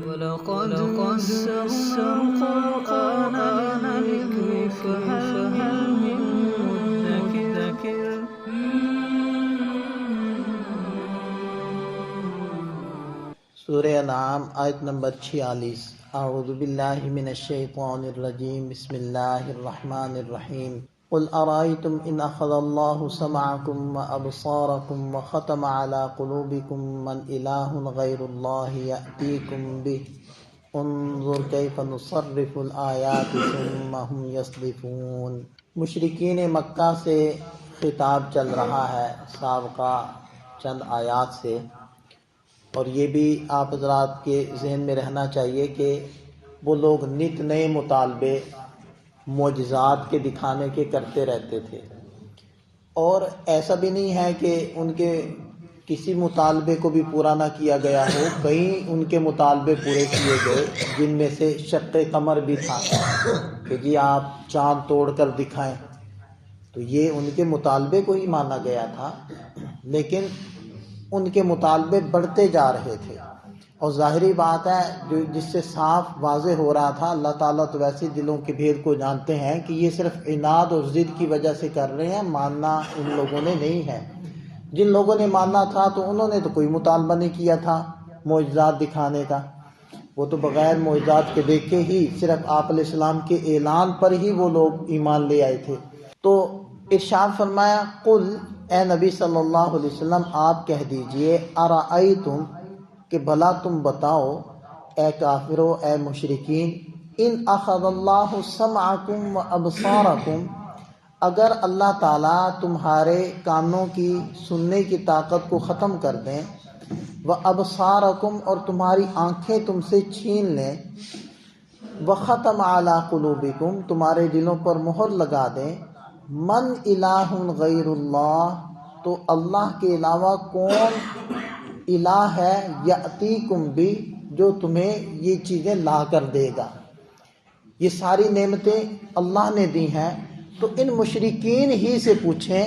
وَلَقَدْ يَسَّرْنَا الْقُرْآنَ لِلذِّكْرِ فَهَلْ مِن مُّدَّكِرٍ سورہ انعام آیت نمبر 46۔ اعوذ باللہ من الشیطان الرجیم، بسم اللہ الرحمن الرحیم۔ قل ارأیتم ان اخذ اللہ سمعکم وابصارکم وختم علی قلوبکم من الہ غیر اللہ یأتیکم بہ انظر کیف نصرف الآیات ثم هم یصدفون۔ مشرکین مکہ سے خطاب چل رہا ہے سابقہ چند آیات سے، اور یہ بھی آپ حضرات کے ذہن میں رہنا چاہیے کہ وہ لوگ نت نئے مطالبے معجزات کے دکھانے کے کرتے رہتے تھے، اور ایسا بھی نہیں ہے کہ ان کے کسی مطالبے کو بھی پورا نہ کیا گیا ہو، کئی ان کے مطالبے پورے کیے گئے، جن میں سے شق قمر بھی تھا کہ جی آپ چاند توڑ کر دکھائیں، تو یہ ان کے مطالبے کو ہی مانا گیا تھا، لیکن ان کے مطالبے بڑھتے جا رہے تھے، اور ظاہری بات ہے جس سے صاف واضح ہو رہا تھا، اللہ تعالیٰ تو ویسے دلوں کے بھید کو جانتے ہیں کہ یہ صرف عناد اور ضد کی وجہ سے کر رہے ہیں، ماننا ان لوگوں نے نہیں ہے۔ جن لوگوں نے ماننا تھا تو انہوں نے تو کوئی مطالبہ نہیں کیا تھا معجزات دکھانے کا، وہ تو بغیر معجزات کے دیکھے ہی صرف آپ علیہ السلام کے اعلان پر ہی وہ لوگ ایمان لے آئے تھے۔ تو ارشاد فرمایا، قل اے نبی صلی اللہ علیہ وسلم آپ کہہ دیجئے، ارأیتم کہ بھلا تم بتاؤ اے کافرو، اے مشرکین، ان اخذ اللہ سمعکم و ابصارکم، اگر اللہ تعالیٰ تمہارے کانوں کی سننے کی طاقت کو ختم کر دیں، و ابصارکم اور تمہاری آنکھیں تم سے چھین لیں، و ختم علی قلوبکم تمہارے دلوں پر مہر لگا دیں، من الہ غیر اللہ تو اللہ کے علاوہ کون الہ ہے، یأتیکم بھی جو تمہیں یہ چیزیں لا کر دے گا۔ یہ ساری نعمتیں اللہ نے دی ہیں، تو ان مشرکین ہی سے پوچھیں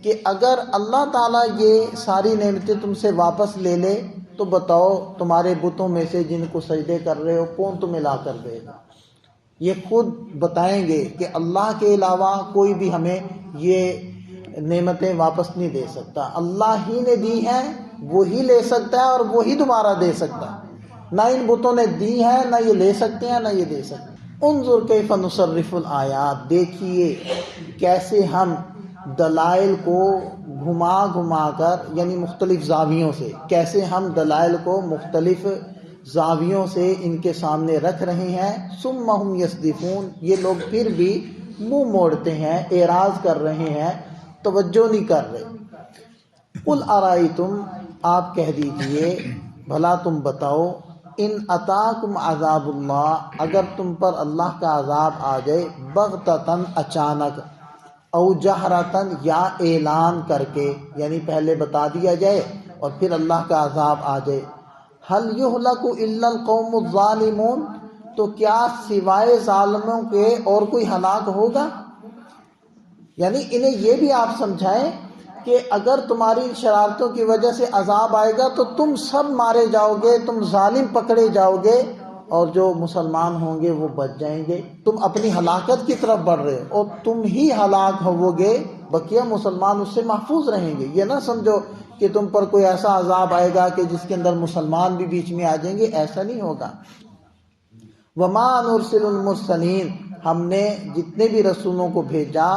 کہ اگر اللہ تعالیٰ یہ ساری نعمتیں تم سے واپس لے لے تو بتاؤ تمہارے بتوں میں سے جن کو سجدے کر رہے ہو کون تمہیں لا کر دے گا۔ یہ خود بتائیں گے کہ اللہ کے علاوہ کوئی بھی ہمیں یہ نعمتیں واپس نہیں دے سکتا، اللہ ہی نے دی ہیں، وہی لے سکتا ہے اور وہی دوبارہ دے سکتا ہے، نہ ان بتوں نے دی ہے، نہ یہ لے سکتے ہیں، نہ یہ دے سکتے ہیں۔ انظر کیف نصرف الآیات، دیکھیے کیسے ہم دلائل کو گھما گھما کر، یعنی مختلف زاویوں سے، کیسے ہم دلائل کو مختلف زاویوں سے ان کے سامنے رکھ رہے ہیں، ثم ہم یصدفون، یہ لوگ پھر بھی منہ موڑتے ہیں، اعراض کر رہے ہیں، توجہ نہیں کر رہے۔ قل ارائیتم آپ کہہ دیجئے بھلا تم بتاؤ، ان اتاکم عذاب اللہ اگر تم پر اللہ کا عذاب آ جائے، بغتتاً اچانک، او جہرتاً یا اعلان کر کے، یعنی پہلے بتا دیا جائے اور پھر اللہ کا عذاب آ جائے، هل یہلک الا القوم الظالمون تو کیا سوائے ظالموں کے اور کوئی ہلاک ہوگا؟ یعنی انہیں یہ بھی آپ سمجھائیں کہ اگر تمہاری شرارتوں کی وجہ سے عذاب آئے گا تو تم سب مارے جاؤ گے، تم ظالم پکڑے جاؤ گے، اور جو مسلمان ہوں گے وہ بچ جائیں گے۔ تم اپنی ہلاکت کی طرف بڑھ رہے ہو اور تم ہی ہلاک ہو گے، بقیہ مسلمان اس سے محفوظ رہیں گے۔ یہ نہ سمجھو کہ تم پر کوئی ایسا عذاب آئے گا کہ جس کے اندر مسلمان بھی بیچ میں آ جائیں گے، ایسا نہیں ہوگا۔ وما نرسل المرسلین، ہم نے جتنے بھی رسولوں کو بھیجا،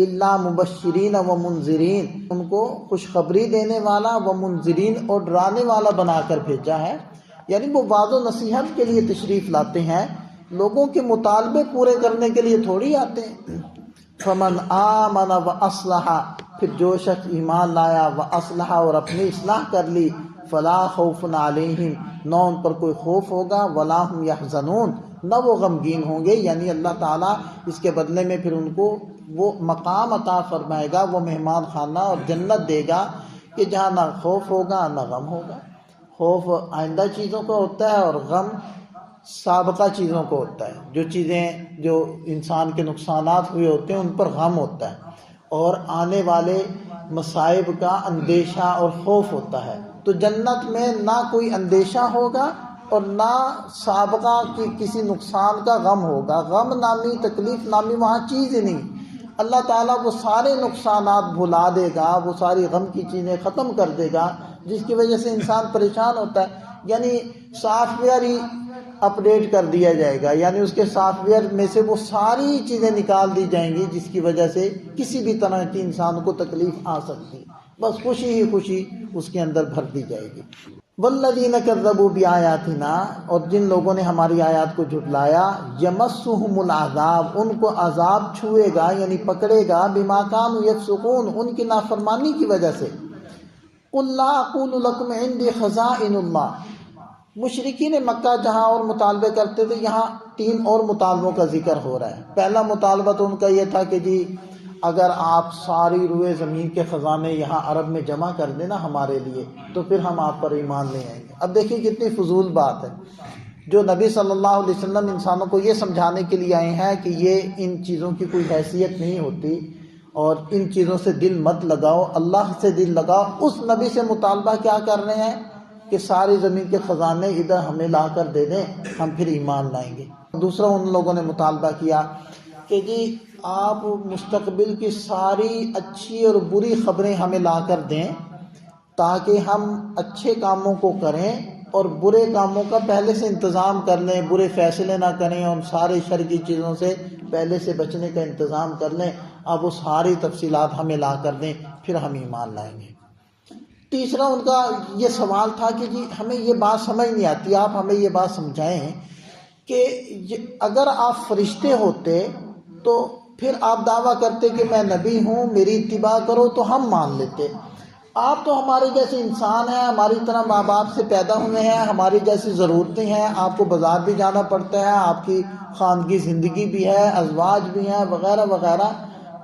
الا مبشرین و منذرین، ان کو خوشخبری دینے والا، و منذرین اور ڈرانے والا بنا کر بھیجا ہے، یعنی وہ وعظ و نصیحت کے لیے تشریف لاتے ہیں، لوگوں کے مطالبے پورے کرنے کے لیے تھوڑی آتے ہیں۔ فمن آمن و اصلح، پھر جو شخص ایمان لایا، و اصلح اور اپنی اصلاح کر لی، فلا خوف علیہم، نہ ان پر کوئی خوف ہوگا، ولا هم یحزنون، نہ وہ غمگین ہوں گے، یعنی اللہ تعالیٰ اس کے بدلے میں پھر ان کو وہ مقام عطا فرمائے گا، وہ مہمان خانہ اور جنت دے گا کہ جہاں نہ خوف ہوگا نہ غم ہوگا۔ خوف آئندہ چیزوں کا ہوتا ہے اور غم سابقہ چیزوں کو ہوتا ہے، جو چیزیں جو انسان کے نقصانات ہوئے ہوتے ہیں ان پر غم ہوتا ہے، اور آنے والے مصائب کا اندیشہ اور خوف ہوتا ہے۔ تو جنت میں نہ کوئی اندیشہ ہوگا اور نہ سابقہ کی کسی نقصان کا غم ہوگا. غم نامی تکلیف نامی وہاں چیز ہی نہیں. اللہ تعالیٰ وہ سارے نقصانات بھلا دے گا، وہ ساری غم کی چیزیں ختم کر دے گا جس کی وجہ سے انسان پریشان ہوتا ہے. یعنی سافٹ ویئر ہی اپڈیٹ کر دیا جائے گا، یعنی اس کے سافٹ ویئر میں سے وہ ساری چیزیں نکال دی جائیں گی جس کی وجہ سے کسی بھی طرح کی انسان کو تکلیف آ سکتی. بس خوشی ہی خوشی اس کے اندر بھر دی جائے گی. والذین کذبوا بآیاتنا، اور جن لوگوں نے ہماری آیات کو جھٹلایا، یمسہم العذاب، ان کو عذاب چھوئے گا یعنی پکڑے گا، بما کانوا یفسقون، ان کی نافرمانی کی وجہ سے. قل لا اقول لکم عندی خزائن اللہ، مشرکین مکہ جہاں اور مطالبے کرتے تھے، یہاں 3 اور مطالبوں کا ذکر ہو رہا ہے. پہلا مطالبہ تو ان کا یہ تھا کہ جی اگر آپ ساری روئے زمین کے خزانے یہاں عرب میں جمع کر دینا ہمارے لیے تو پھر ہم آپ پر ایمان لے آئیں گے. اب دیکھیں کتنی فضول بات ہے. جو نبی صلی اللہ علیہ وسلم انسانوں کو یہ سمجھانے کے لیے آئے ہیں کہ یہ ان چیزوں کی کوئی حیثیت نہیں ہوتی اور ان چیزوں سے دل مت لگاؤ، اللہ سے دل لگاؤ، اس نبی سے مطالبہ کیا کر رہے ہیں کہ ساری زمین کے خزانے ادھر ہمیں لا کر دے دیں، ہم پھر ایمان لائیں گے. دوسرا ان لوگوں نے مطالبہ کیا کہ جی آپ مستقبل کی ساری اچھی اور بری خبریں ہمیں لا کر دیں تاکہ ہم اچھے کاموں کو کریں اور برے کاموں کا پہلے سے انتظام کر لیں، برے فیصلے نہ کریں اور سارے شر کی چیزوں سے پہلے سے بچنے کا انتظام کر لیں. اب وہ ساری تفصیلات ہمیں لا کر دیں پھر ہم ایمان لائیں گے. تیسرا ان کا یہ سوال تھا کہ جی ہمیں یہ بات سمجھ نہیں آتی، آپ ہمیں یہ بات سمجھائیں کہ اگر آپ فرشتے ہوتے تو پھر آپ دعویٰ کرتے کہ میں نبی ہوں، میری اتباع کرو، تو ہم مان لیتے. آپ تو ہمارے جیسے انسان ہیں، ہماری طرح ماں باپ سے پیدا ہوئے ہیں، ہماری جیسی ضرورتیں ہیں، آپ کو بازار بھی جانا پڑتا ہے، آپ کی خاندگی زندگی بھی ہے، ازواج بھی ہیں وغیرہ وغیرہ،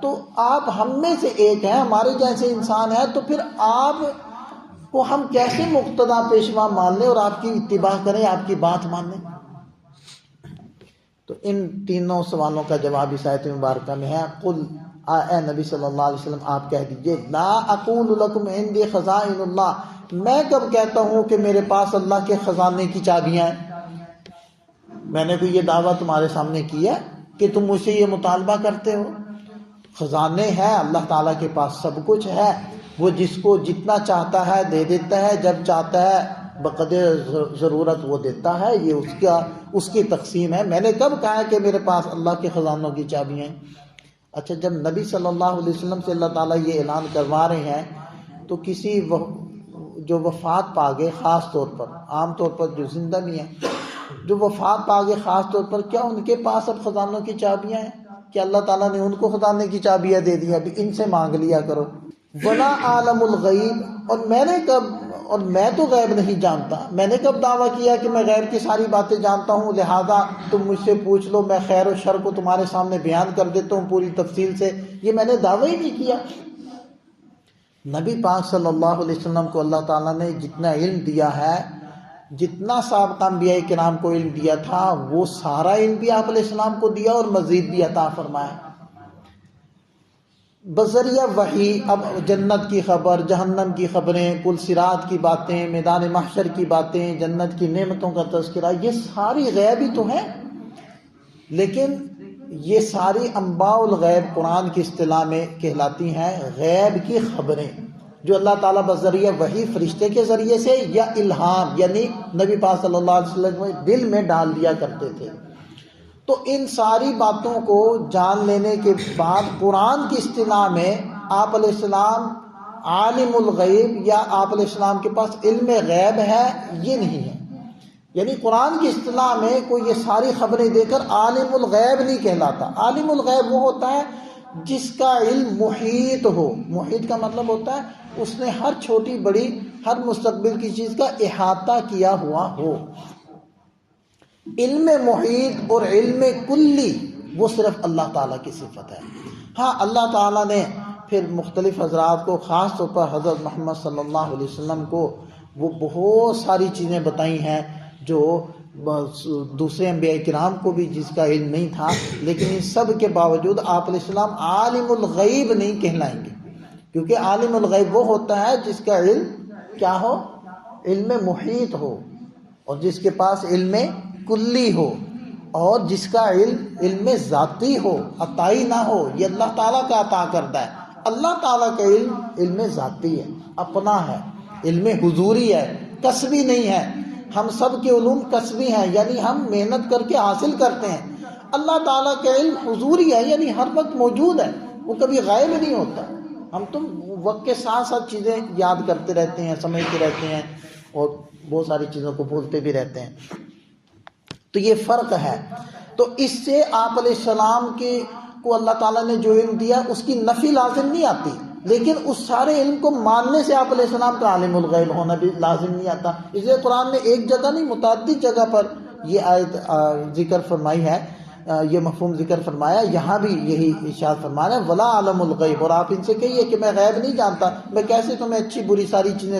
تو آپ ہم میں سے ایک ہیں، ہمارے جیسے انسان ہیں، تو پھر آپ کو ہم کیسے مقتدیٰ پیشوا مان لیں اور آپ کی اتباع کریں، آپ کی بات مان لیں. تو ان تینوں سوالوں کا جواب اس آیت مبارکہ میں ہے. قل، اے نبی صلی اللہ علیہ وسلم آپ کہہ دیجئے، لا اقول لکم عندی خزائن اللہ، میں کب کہتا ہوں کہ میرے پاس اللہ کے خزانے کی چابیاں ہیں؟ میں نے کوئی یہ دعویٰ تمہارے سامنے کیا کہ تم مجھ سے یہ مطالبہ کرتے ہو؟ خزانے ہیں اللہ تعالیٰ کے پاس، سب کچھ ہے، وہ جس کو جتنا چاہتا ہے دے دیتا ہے، جب چاہتا ہے بقدر ضرورت وہ دیتا ہے، یہ اس کی تقسیم ہے. میں نے کب کہا کہ میرے پاس اللہ کے خزانوں کی چابیاں ہیں؟ اچھا، جب نبی صلی اللہ علیہ وسلم سے اللہ تعالیٰ یہ اعلان کروا رہے ہیں تو کسی جو وفات پا گئے، خاص طور پر، عام طور پر جو زندہ بھی ہیں، جو وفات پا گئے خاص طور پر، کیا ان کے پاس اب خزانوں کی چابیاں ہیں کہ اللہ تعالیٰ نے ان کو خزانے کی چابیاں دے دی، ابھی ان سے مانگ لیا کرو؟ ولا عالم الغیب، اور میں تو غیب نہیں جانتا. میں نے کب دعویٰ کیا کہ میں غیب کی ساری باتیں جانتا ہوں، لہذا تم مجھ سے پوچھ لو، میں خیر و شر کو تمہارے سامنے بیان کر دیتا ہوں پوری تفصیل سے؟ یہ میں نے دعویٰ ہی نہیں کیا. نبی پاک صلی اللہ علیہ وسلم کو اللہ تعالیٰ نے جتنا علم دیا ہے، جتنا سابقہ انبیاء کرام کو علم دیا تھا، وہ سارا علم بھی آپ علیہ السلام کو دیا اور مزید بھی عطا فرمایا بذریعہ وحی. اب جنت کی خبر، جہنم کی خبریں، پل صراط کی باتیں، میدان محشر کی باتیں، جنت کی نعمتوں کا تذکرہ، یہ ساری غیب ہی تو ہیں. لیکن یہ ساری انباء الغیب قرآن کی اصطلاح میں کہلاتی ہیں غیب کی خبریں، جو اللہ تعالیٰ بذریعہ وحی فرشتے کے ذریعے سے یا الہام یعنی نبی پاک صلی اللہ علیہ وسلم کے دل میں ڈال دیا کرتے تھے. تو ان ساری باتوں کو جان لینے کے بعد قرآن کی اصطلاح میں آپ علیہ السلام عالم الغیب یا آپ علیہ السلام کے پاس علم غیب ہے، یہ نہیں ہے. یعنی قرآن کی اصطلاح میں کوئی یہ ساری خبریں دے کر عالم الغیب نہیں کہلاتا. عالم الغیب وہ ہوتا ہے جس کا علم محیط ہو. محیط کا مطلب ہوتا ہے اس نے ہر چھوٹی بڑی، ہر مستقبل کی چیز کا احاطہ کیا ہوا ہو. علم محیط اور علم کلی وہ صرف اللہ تعالیٰ کی صفت ہے. ہاں، اللہ تعالیٰ نے پھر مختلف حضرات کو، خاص طور پر حضرت محمد صلی اللہ علیہ وسلم کو، وہ بہت ساری چیزیں بتائی ہیں جو دوسرے انبیاء کرام کو بھی جس کا علم نہیں تھا. لیکن ان سب کے باوجود آپ علیہ السلام عالم الغیب نہیں کہلائیں گے، کیونکہ عالم الغیب وہ ہوتا ہے جس کا علم کیا ہو؟ علم محیط ہو. اور جس کے پاس علم کلی ہو اور جس کا علم ذاتی ہو، عطائی نہ ہو، یہ اللہ تعالیٰ کا عطا کردہ ہے۔ اللہ تعالیٰ کا علم ذاتی ہے، اپنا ہے، علم حضوری ہے، کسبی نہیں ہے۔ ہم سب کے علوم کسبی ہیں، یعنی ہم محنت کر کے حاصل کرتے ہیں۔ اللہ تعالیٰ کا علم حضوری ہے، یعنی ہر وقت موجود ہے، وہ کبھی غائب نہیں ہوتا۔ ہم تم وقت کے ساتھ ساتھ چیزیں یاد کرتے رہتے ہیں، سمجھتے رہتے ہیں اور بہت ساری چیزوں کو بھولتے بھی رہتے ہیں، تو یہ فرق ہے۔ تو اس سے آپ علیہ السلام کو اللہ تعالیٰ نے جو علم دیا اس کی نفی لازم نہیں آتی، لیکن اس سارے علم کو ماننے سے آپ علیہ السلام کا عالم الغیب ہونا بھی لازم نہیں آتا۔ اس لیے قرآن نے ایک جگہ نہیں متعدد جگہ پر یہ آیت ذکر فرمائی ہے، یہ مفہوم ذکر فرمایا، یہاں بھی یہی ارشاد فرمایا ہے ولا عالم الغیب، اور آپ ان سے کہیے کہ میں غیب نہیں جانتا، میں کیسے تمہیں اچھی بری ساری چیزیں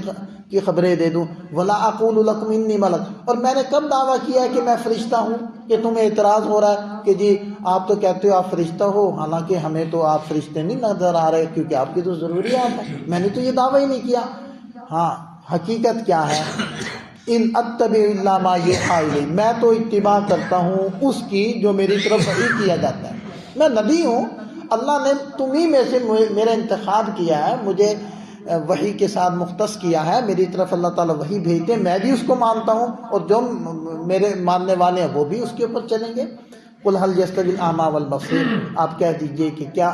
کی خبریں دے دوں۔ ولا اقول لکم انی ملک، اور میں نے کب دعویٰ کیا ہے کہ میں فرشتہ ہوں، کہ تمہیں اعتراض ہو رہا ہے کہ جی آپ تو کہتے ہو آپ فرشتہ ہو، حالانکہ ہمیں تو آپ فرشتے نہیں نظر آ رہے کیونکہ آپ کی تو ضروریات ہیں، میں نے تو یہ دعویٰ ہی نہیں کیا۔ ہاں حقیقت کیا ہے، ان اتبع الا ما یوحی الی، میں تو اتباع کرتا ہوں اس کی جو میری طرف وحی کیا جاتا ہے۔ میں نبی ہوں، اللہ نے تمہیں میں سے میرا انتخاب کیا ہے، مجھے وحی کے ساتھ مختص کیا ہے، میری طرف اللہ تعالیٰ وحی بھیجتے، میں بھی اس کو مانتا ہوں، اور جو میرے ماننے والے ہیں وہ بھی اس کے اوپر چلیں گے۔ قل هل يستوي الاعمى والبصير، آپ کہہ دیجئے کہ کیا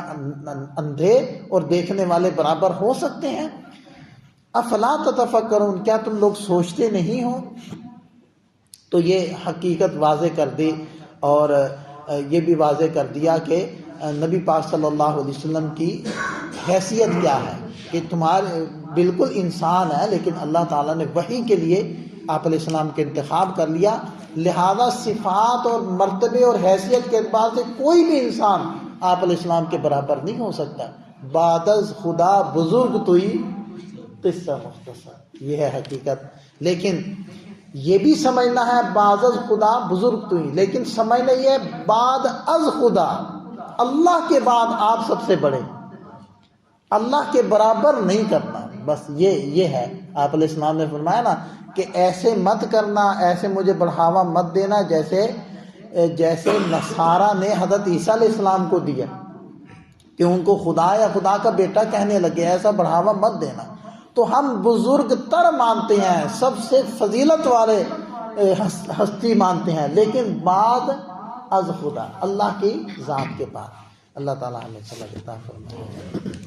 اندھے اور دیکھنے والے برابر ہو سکتے ہیں؟ افلا تتفکرون، کیا تم لوگ سوچتے نہیں ہو؟ تو یہ حقیقت واضح کر دی، اور یہ بھی واضح کر دیا کہ نبی پاک صلی اللہ علیہ وسلم کی حیثیت کیا ہے، کہ تمہارے بالکل انسان ہے لیکن اللہ تعالیٰ نے وحی کے لیے آپ علیہ السلام کے انتخاب کر لیا، لہذا صفات اور مرتبے اور حیثیت کے اعتبار سے کوئی بھی انسان آپ علیہ السلام کے برابر نہیں ہو سکتا۔ بعد از خدا بزرگ توئی قصہ مختصر، یہ ہے حقیقت۔ لیکن یہ بھی سمجھنا ہے بعد از خدا بزرگ توئی، لیکن سمجھنا یہ ہے بعد از خدا، اللہ کے بعد آپ سب سے بڑے، اللہ کے برابر نہیں کرنا، بس یہ ہے۔ آپ علیہ السلام نے فرمایا نا کہ ایسے مت کرنا، ایسے مجھے بڑھاوا مت دینا جیسے نصارہ نے حضرت عیسیٰ علیہ السلام کو دیا، کہ ان کو خدا یا خدا کا بیٹا کہنے لگے، ایسا بڑھاوا مت دینا۔ تو ہم بزرگ تر مانتے ہیں، سب سے فضیلت والے ہستی مانتے ہیں، لیکن بعد از خدا، اللہ کی ذات کے بعد۔ اللہ تعالیٰ ہمیں سمجھ عطا فرمائے۔